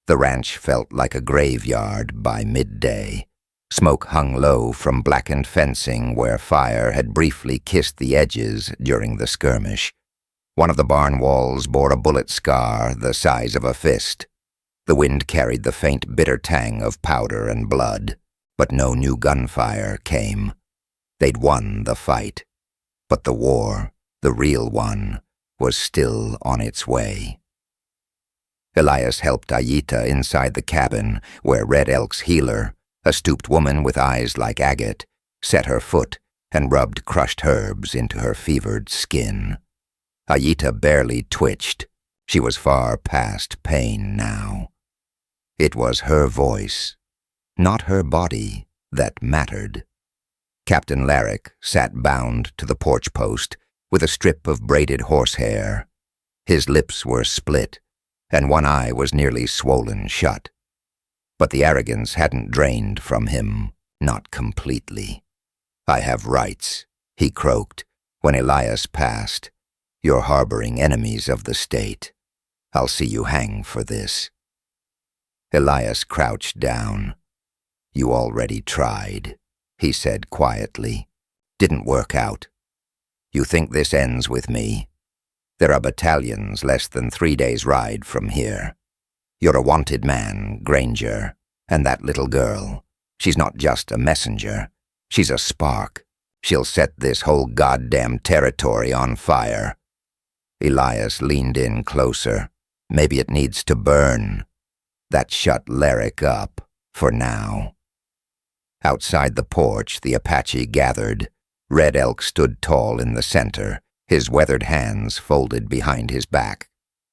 The ranch felt like a graveyard by midday. Smoke hung low from blackened fencing where fire had briefly kissed the edges during the skirmish. One of the barn walls bore a bullet scar the size of a fist. The wind carried the faint bitter tang of powder and blood, but no new gunfire came. They'd won the fight, but the war, the real one, was still on its way. Elias helped Ayeta inside the cabin where Red Elk's healer, a stooped woman with eyes like agate, set her foot and rubbed crushed herbs into her fevered skin. Ayeta barely twitched. She was far past pain now. It was her voice, not her body, that mattered. Captain Larrick sat bound to the porch post with a strip of braided horsehair. His lips were split, and one eye was nearly swollen shut. But the arrogance hadn't drained from him, not completely. I have rights, he croaked when Elias passed. You're harboring enemies of the state. I'll see you hang for this. Elias crouched down. You already tried, he said quietly. Didn't work out. You think this ends with me? There are battalions less than 3 days' ride from here. You're a wanted man, Granger, and that little girl. She's not just a messenger. She's a spark. She'll set this whole goddamn territory on fire. Elias leaned in closer. Maybe it needs to burn. That shut Larrick up. For now. Outside the porch, the Apache gathered. Red Elk stood tall in the center, his weathered hands folded behind his back.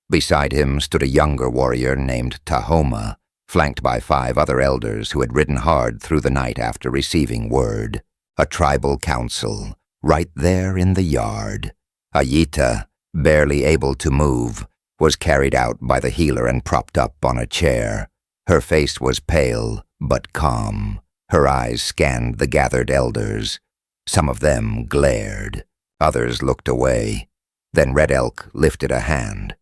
Beside him stood a younger warrior named Tahoma, flanked by 5 other elders who had ridden hard through the night after receiving word. A tribal council, right there in the yard. Ayita, barely able to move, was carried out by the healer and propped up on a chair. Her face was pale, but calm. Her eyes scanned the gathered elders. Some of them glared. Others looked away. Then Red Elk lifted a hand.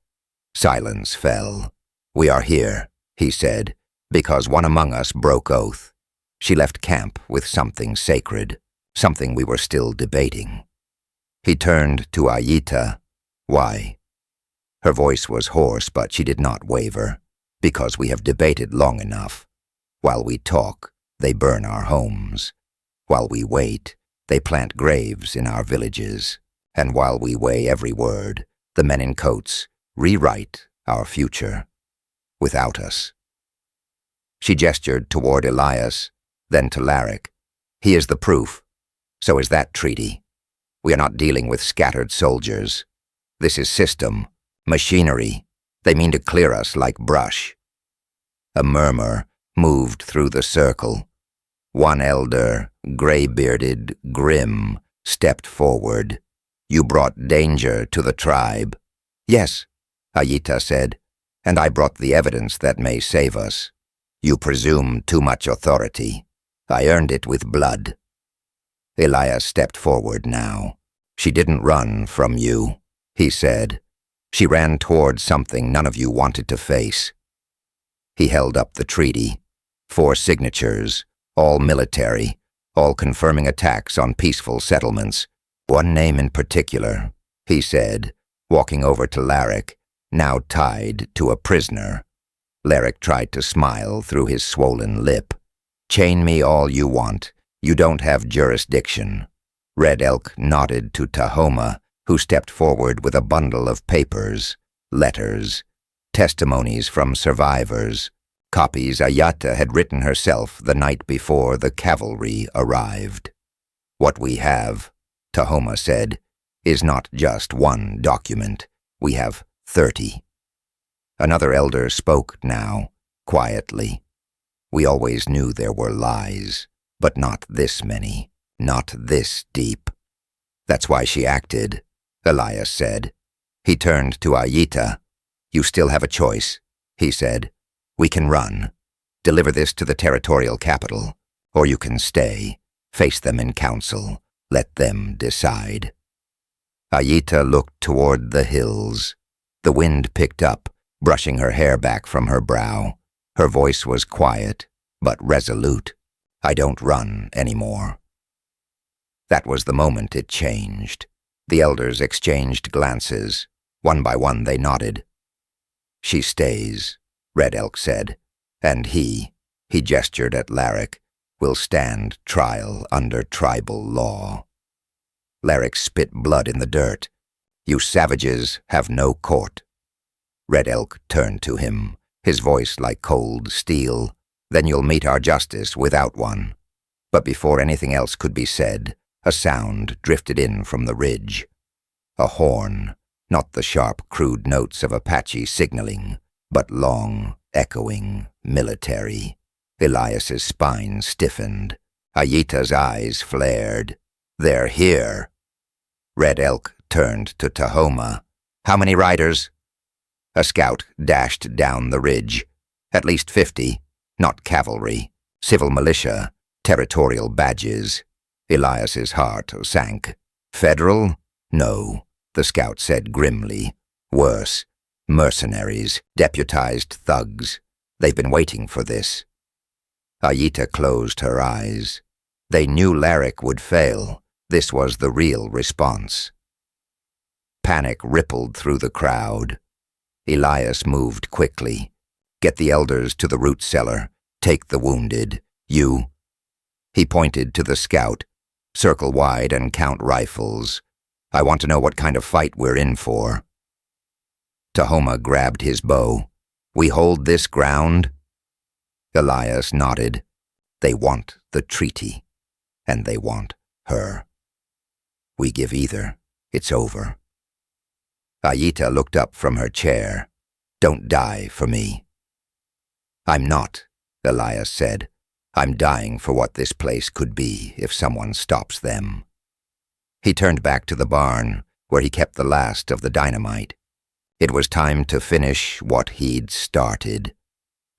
Silence fell. "We are here," he said, "because one among us broke oath. She left camp with something sacred, something we were still debating." He turned to Ayita. "Why?" Her voice was hoarse, but she did not waver. "Because we have debated long enough. While we talk, they burn our homes. While we wait, they plant graves in our villages. And while we weigh every word, the men in coats rewrite our future. Without us." She gestured toward Elias, then to Larrick. "He is the proof. So is that treaty. We are not dealing with scattered soldiers. This is system, machinery. They mean to clear us like brush." A murmur moved through the circle. One elder, gray-bearded, grim, stepped forward. "You brought danger to the tribe." "Yes," Ayita said, "and I brought the evidence that may save us." "You presume too much authority. I earned it with blood." Elias stepped forward now. "She didn't run from you," he said. "She ran toward something none of you wanted to face." He held up the treaty. 4 signatures, all military, all confirming attacks on peaceful settlements. "One name in particular," he said, walking over to Larrick, now tied to a prisoner. Larrick tried to smile through his swollen lip. "Chain me all you want. You don't have jurisdiction." Red Elk nodded to Tahoma, who stepped forward with a bundle of papers, letters, testimonies from survivors, copies Ayata had written herself the night before the cavalry arrived. "What we have," Tahoma said, "is not just one document. We have 30. Another elder spoke now, quietly. "We always knew there were lies, but not this many, not this deep." "That's why she acted," Elias said. He turned to Ayita. "You still have a choice," he said. "We can run, deliver this to the territorial capital, or you can stay, face them in council, let them decide." Ayita looked toward the hills. The wind picked up, brushing her hair back from her brow. Her voice was quiet, but resolute. "I don't run anymore." That was the moment it changed. The elders exchanged glances. One by one they nodded. "She stays," Red Elk said, "and he gestured at Larrick, will stand trial under tribal law." Larrick spit blood in the dirt. "You savages have no court." Red Elk turned to him, his voice like cold steel. "Then you'll meet our justice without one." But before anything else could be said, a sound drifted in from the ridge. A horn, not the sharp, crude notes of Apache signaling, but long, echoing, military. Elias's spine stiffened. Ayita's eyes flared. "They're here." Red Elk turned to Tahoma. "How many riders?" A scout dashed down the ridge. "At least 50, not cavalry, civil militia, territorial badges." Elias's heart sank. "Federal? No," the scout said grimly. "Worse. Mercenaries, deputized thugs. They've been waiting for this." Ayita closed her eyes. They knew Larrick would fail. This was the real response. Panic rippled through the crowd. Elias moved quickly. "Get the elders to the root cellar. Take the wounded. You." He pointed to the scout. "Circle wide and count rifles. I want to know what kind of fight we're in for." Tahoma grabbed his bow. "We hold this ground?" Elias nodded. They want the treaty, and they want her. We give either, it's over. Aita looked up from her chair. Don't die for me. I'm not, Elias said. I'm dying for what this place could be if someone stops them. He turned back to the barn, where he kept the last of the dynamite. It was time to finish what he'd started.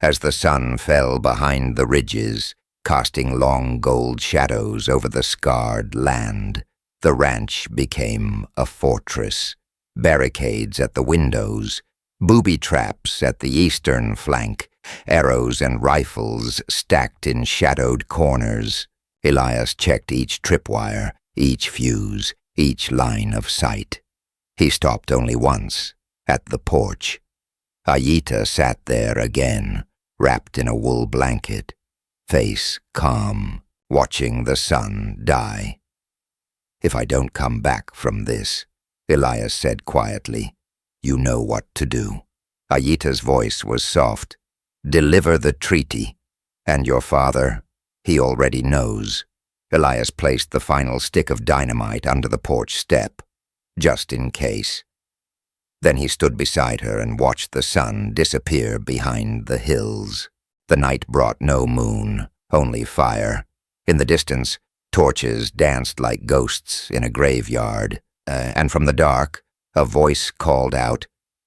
As the sun fell behind the ridges, casting long gold shadows over the scarred land, the ranch became a fortress. Barricades at the windows, booby traps at the eastern flank, arrows and rifles stacked in shadowed corners. Elias checked each tripwire, each fuse, each line of sight. He stopped only once, at the porch. Aita sat there again, wrapped in a wool blanket, face calm, watching the sun die. If I don't come back from this, Elias said quietly, you know what to do. Aita's voice was soft. Deliver the treaty. And your father, he already knows. Elias placed the final stick of dynamite under the porch step, just in case. Then he stood beside her and watched the sun disappear behind the hills. The night brought no moon, only fire. In the distance, torches danced like ghosts in a graveyard. And from the dark, a voice called out,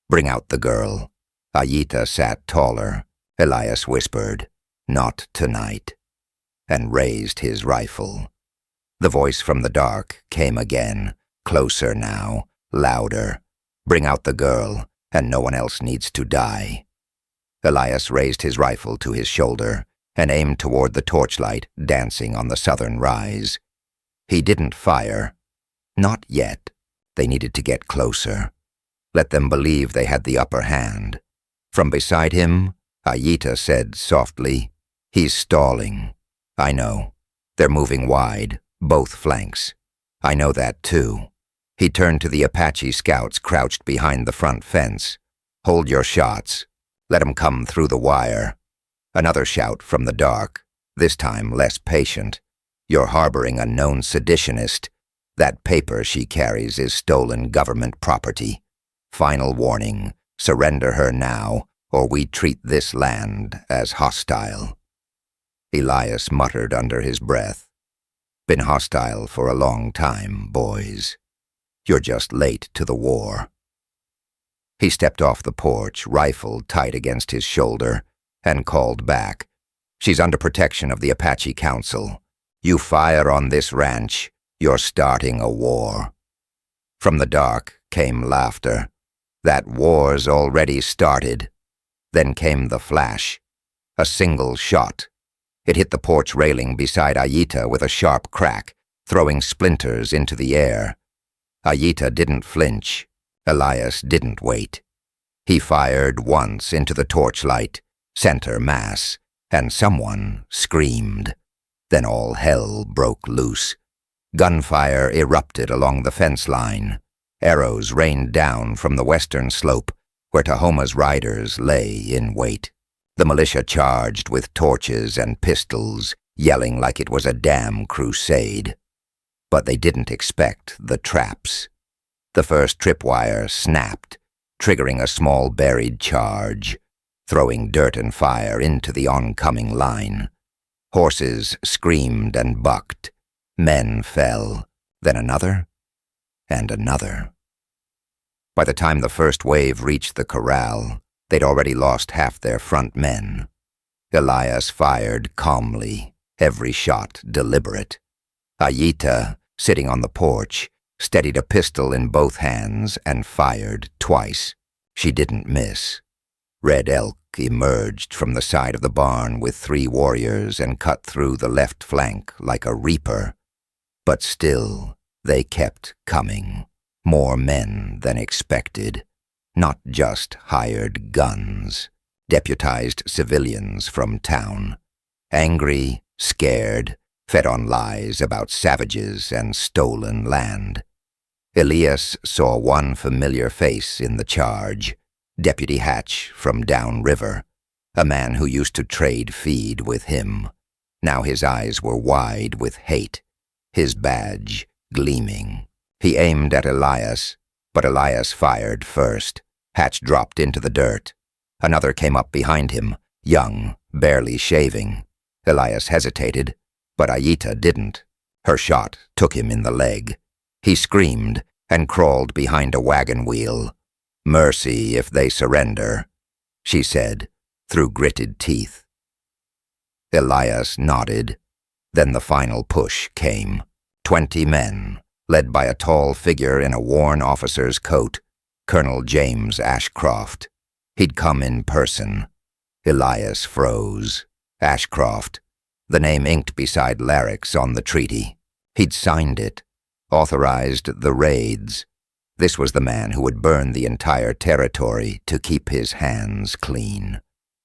bring out the girl. Aita sat taller. Elias whispered, not tonight, and raised his rifle. The voice from the dark came again, closer now, louder. Bring out the girl, and no one else needs to die. Elias raised his rifle to his shoulder and aimed toward the torchlight dancing on the southern rise. He didn't fire. Not yet. They needed to get closer. Let them believe they had the upper hand. From beside him, Aita said softly, he's stalling. I know. They're moving wide, both flanks. I know that too. He turned to the Apache scouts crouched behind the front fence. Hold your shots. Let 'em come through the wire. Another shout from the dark, this time less patient. You're harboring a known seditionist. That paper she carries is stolen government property. Final warning, surrender her now, or we treat this land as hostile. Elias muttered under his breath. Been hostile for a long time, boys. You're just late to the war. He stepped off the porch, rifle tight against his shoulder, and called back. She's under protection of the Apache Council. You fire on this ranch, you're starting a war. From the dark came laughter. That war's already started. Then came the flash. A single shot. It hit the porch railing beside Aita with a sharp crack, throwing splinters into the air. Aita didn't flinch. Elias didn't wait. He fired once into the torchlight, center mass, and someone screamed. Then all hell broke loose. Gunfire erupted along the fence line. Arrows rained down from the western slope, where Tahoma's riders lay in wait. The militia charged with torches and pistols, yelling like it was a damn crusade. But they didn't expect the traps. The first tripwire snapped, triggering a small buried charge, throwing dirt and fire into the oncoming line. Horses screamed and bucked. Men fell, then another, and another. By the time the first wave reached the corral, they'd already lost half their front men. Elias fired calmly, every shot deliberate. Aita, sitting on the porch, steadied a pistol in both hands and fired twice. She didn't miss. Red Elk emerged from the side of the barn with 3 warriors and cut through the left flank like a reaper. But still, they kept coming. More men than expected. Not just hired guns. Deputized civilians from town. Angry, scared, fed on lies about savages and stolen land. Elias saw one familiar face in the charge. Deputy Hatch from downriver. a man who used to trade feed with him. Now his eyes were wide with hate, his badge gleaming. He aimed at Elias, but Elias fired first. Hatch dropped into the dirt. Another came up behind him, young, barely shaving. Elias hesitated, but Aita didn't. Her shot took him in the leg. He screamed and crawled behind a wagon wheel. "Mercy if they surrender," she said, through gritted teeth. Elias nodded. Then the final push came. 20 men, led by a tall figure in a worn officer's coat, Colonel James Ashcroft. He'd come in person. Elias froze. Ashcroft, the name inked beside Larrick's on the treaty. He'd signed it, authorized the raids. This was the man who would burn the entire territory to keep his hands clean.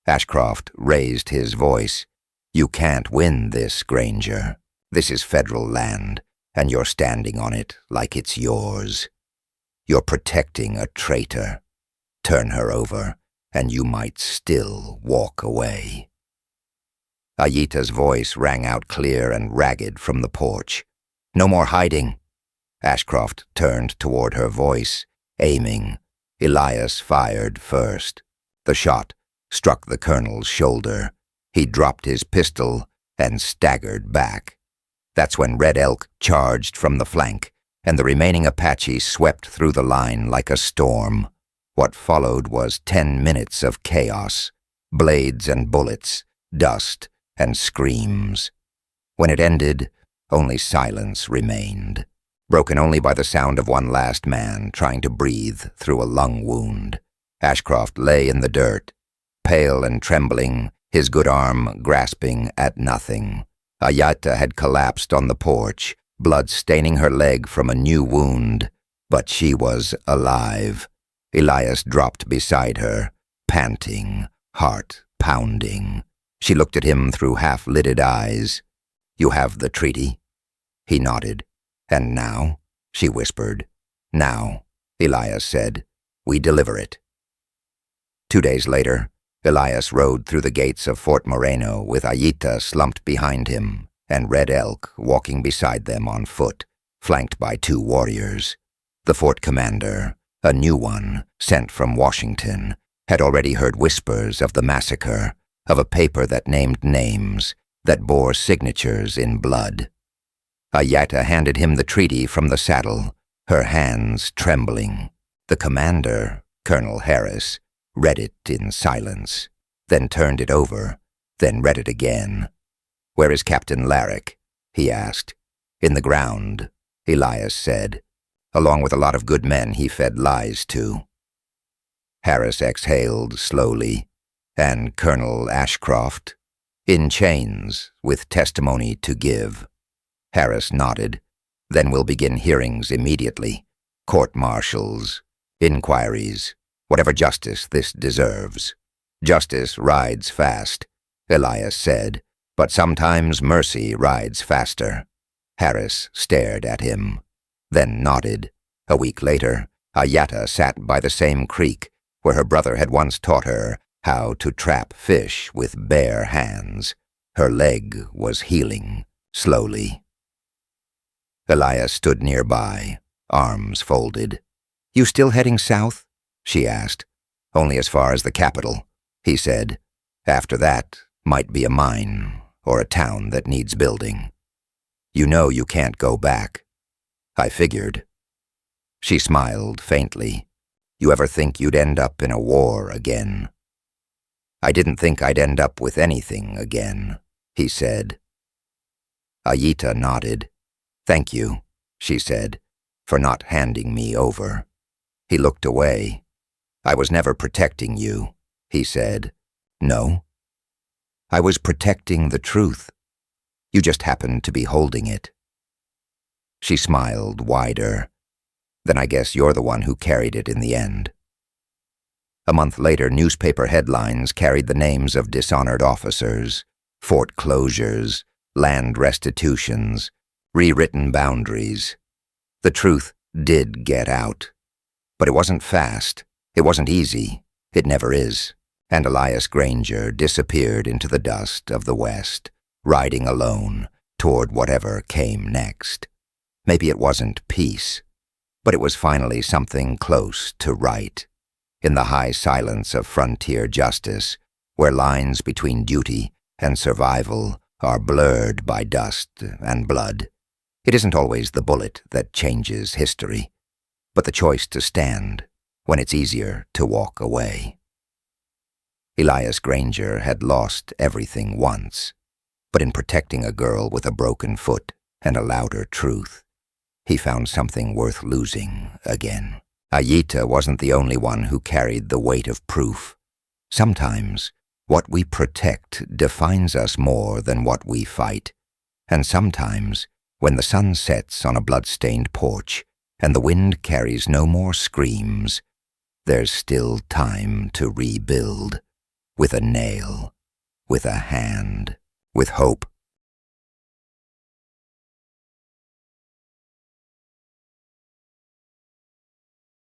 Ashcroft raised his voice. "You can't win this, Granger. This is federal land, and you're standing on it like it's yours. You're protecting a traitor. Turn her over, and you might still walk away." Aita's voice rang out clear and ragged from the porch. "No more hiding." Ashcroft turned toward her voice, aiming. Elias fired first. The shot struck the colonel's shoulder. He dropped his pistol and staggered back. That's when Red Elk charged from the flank, and the remaining Apache swept through the line like a storm. What followed was 10 minutes of chaos, blades and bullets, dust and screams. When it ended, only silence remained, broken only by the sound of one last man trying to breathe through a lung wound. Ashcroft lay in the dirt, pale and trembling, his good arm grasping at nothing. Aita had collapsed on the porch, blood staining her leg from a new wound, but she was alive. Elias dropped beside her, panting, heart pounding. She looked at him through half-lidded eyes. "You have the treaty?" He nodded. "And now?" she whispered. "Now," Elias said, "we deliver it." 2 days later, Elias rode through the gates of Fort Moreno with Aita slumped behind him and Red Elk walking beside them on foot, flanked by 2 warriors. The fort commander, a new one sent from Washington, had already heard whispers of the massacre, of a paper that named names, that bore signatures in blood. Aita handed him the treaty from the saddle, her hands trembling. The commander, Colonel Harris, read it in silence, then turned it over, then read it again. "Where is Captain Larrick?" he asked. "In the ground," Elias said. "Along with a lot of good men he fed lies to." Harris exhaled slowly. "And Colonel Ashcroft?" "In chains, with testimony to give." Harris nodded. "Then we'll begin hearings immediately. Court-martials, inquiries, whatever justice this deserves." "Justice rides fast," Elias said, "but sometimes mercy rides faster." Harris stared at him, then nodded. A week later, Aita sat by the same creek where her brother had once taught her how to trap fish with bare hands. Her leg was healing, slowly. Elias stood nearby, arms folded. "You still heading south?" she asked. "Only as far as the capital," he said. "After that, might be a mine, or a town that needs building. You know you can't go back." "I figured." She smiled faintly. "You ever think you'd end up in a war again?" "I didn't think I'd end up with anything again," he said. Aita nodded. "Thank you," she said, "for not handing me over." He looked away. "I was never protecting you," he said. "No? I was protecting the truth. You just happened to be holding it." She smiled wider. "Then I guess you're the one who carried it in the end." A month later, newspaper headlines carried the names of dishonored officers, fort closures, land restitutions, rewritten boundaries. The truth did get out. But it wasn't fast. It wasn't easy. It never is. and Elias Granger disappeared into the dust of the West, riding alone toward whatever came next. Maybe it wasn't peace, but it was finally something close to right. In the high silence of frontier justice, where lines between duty and survival are blurred by dust and blood, it isn't always the bullet that changes history, but the choice to stand when it's easier to walk away. Elias Granger had lost everything once, but in protecting a girl with a broken foot and a louder truth, he found something worth losing again. Ayita wasn't the only one who carried the weight of proof. Sometimes what we protect defines us more than what we fight, and sometimes when the sun sets on a blood-stained porch and the wind carries no more screams, there's still time to rebuild, with a nail, with a hand, with hope